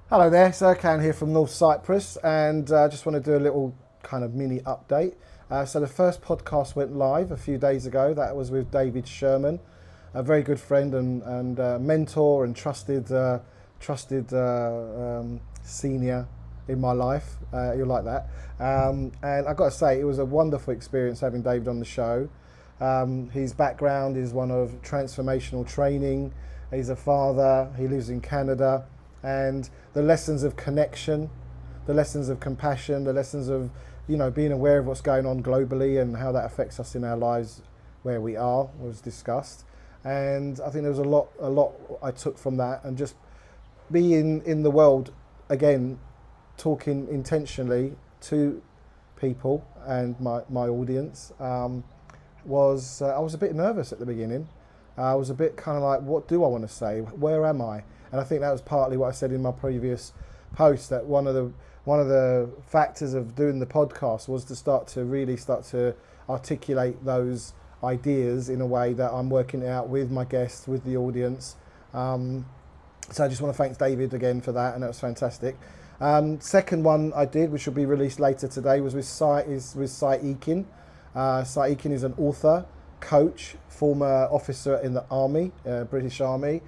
Hello there, it's Erkan here from North Cyprus, and I just want to do a little kind of mini update. So the first podcast went live a few days ago. That was with David Sherman, a very good friend and mentor and trusted senior in my life. You'll like that. And I've got to say, it was a wonderful experience having David on the show. His background is one of transformational training. He's a father. He lives in Canada, and the lessons of connection, the lessons of compassion, the lessons of being aware of what's going on globally and how that affects us in our lives where we are was discussed. And I think there was a lot I took from that, and just being in the world again, talking intentionally to people and my audience. I was a bit nervous at the beginning. I was a bit kind of like, what do I want to say? Where am I? And I think that was partly what I said in my previous post, that one of the factors of doing the podcast was to really start to articulate those ideas in a way that I'm working it out with my guests, with the audience. So I just want to thank David again for that, and that was fantastic. Second one I did, which will be released later today, was with Sai Ekin. Sai Ekin is an author, coach, former officer in the army, British Army.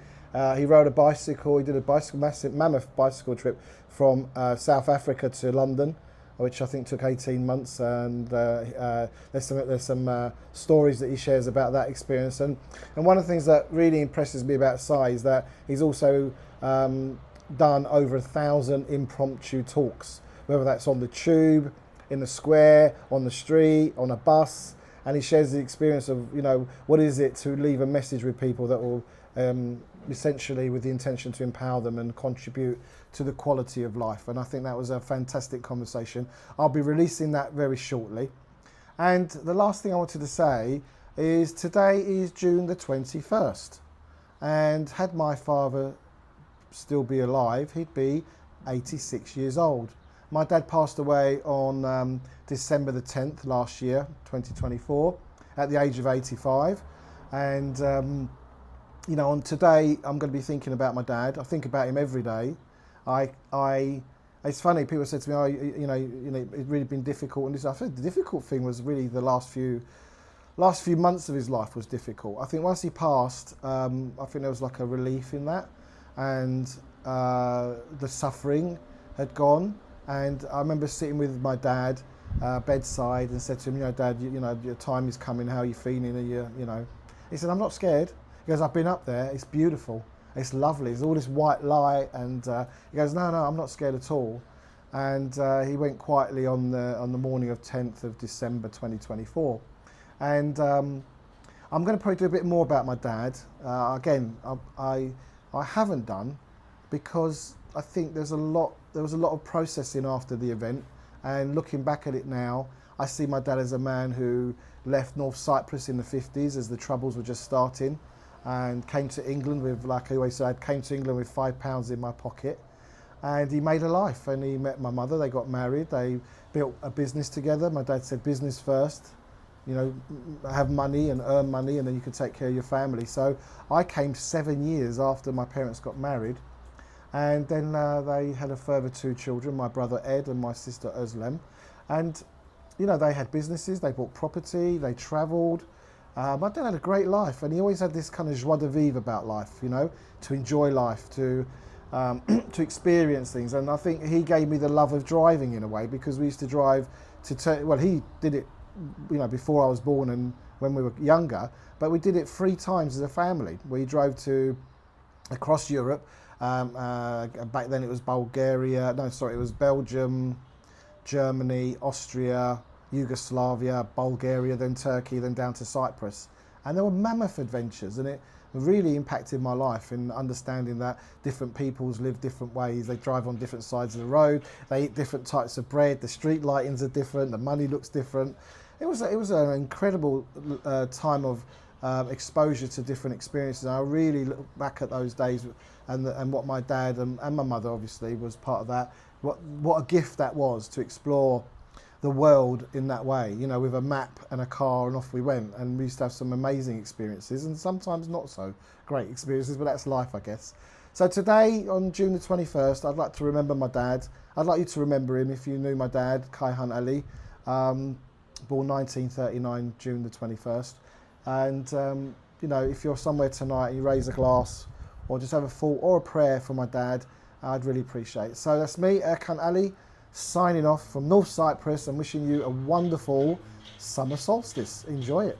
He rode a bicycle. He did a mammoth bicycle trip from South Africa to London, which I think took 18 months. And there's some stories that he shares about that experience. And one of the things that really impresses me about Sai is that he's also done over 1,000 impromptu talks, whether that's on the tube, in the square, on the street, on a bus. And he shares the experience of, what is it to leave a message with people that will essentially with the intention to empower them and contribute to the quality of life. And I think that was a fantastic conversation. I'll be releasing that very shortly. And the last thing I wanted to say is today is June the 21st. And had my father still be alive, he'd be 86 years old. My dad passed away on December the 10th last year, 2024, at the age of 85. And on today, I'm going to be thinking about my dad. I think about him every day. It's funny. People said to me, "Oh, it's really been difficult." And I think the difficult thing was really the last few months of his life was difficult. I think once he passed, I think there was like a relief in that, and the suffering had gone. And I remember sitting with my dad bedside and said to him, Dad, your time is coming. How are you feeling? And he said, I'm not scared. He goes, I've been up there. It's beautiful. It's lovely. There's all this white light. And he goes, no, I'm not scared at all. And he went quietly on the morning of 10th of December 2024. And I'm going to probably do a bit more about my dad. Again, I haven't done, because I think there was a lot of processing after the event, and looking back at it now, I see my dad as a man who left North Cyprus in the 50s as the troubles were just starting, and came to England with, like I always said, came to England with £5 in my pocket, and he made a life, and he met my mother. They got married, they built a business together. My dad said, business first, have money and earn money, and then you can take care of your family. So I came 7 years after my parents got married. And then they had a further 2 children, my brother Ed and my sister Özlem. And, they had businesses, they bought property, they travelled. My dad had a great life, and he always had this kind of joie de vivre about life, to enjoy life, to experience things. And I think he gave me the love of driving in a way, because we used to drive he did it, before I was born and when we were younger, but we did it 3 times as a family. We drove across Europe. Back then it was it was Belgium, Germany, Austria, Yugoslavia, Bulgaria, then Turkey, then down to Cyprus. And there were mammoth adventures, and it really impacted my life in understanding that different peoples live different ways. They drive on different sides of the road, they eat different types of bread, the street lightings are different, the money looks different. It was an incredible time of exposure to different experiences. And I really look back at those days and what my dad and my mother obviously was part of that. What a gift that was to explore the world in that way, with a map and a car, and off we went. And we used to have some amazing experiences, and sometimes not so great experiences, but that's life, I guess. So today, on June the 21st, I'd like to remember my dad. I'd like you to remember him if you knew my dad, Kaihan Ali, born 1939, June the 21st. And, you know, if you're somewhere tonight and you raise a glass or just have a thought or a prayer for my dad, I'd really appreciate it. So that's me, Erkan Ali, signing off from North Cyprus and wishing you a wonderful summer solstice. Enjoy it.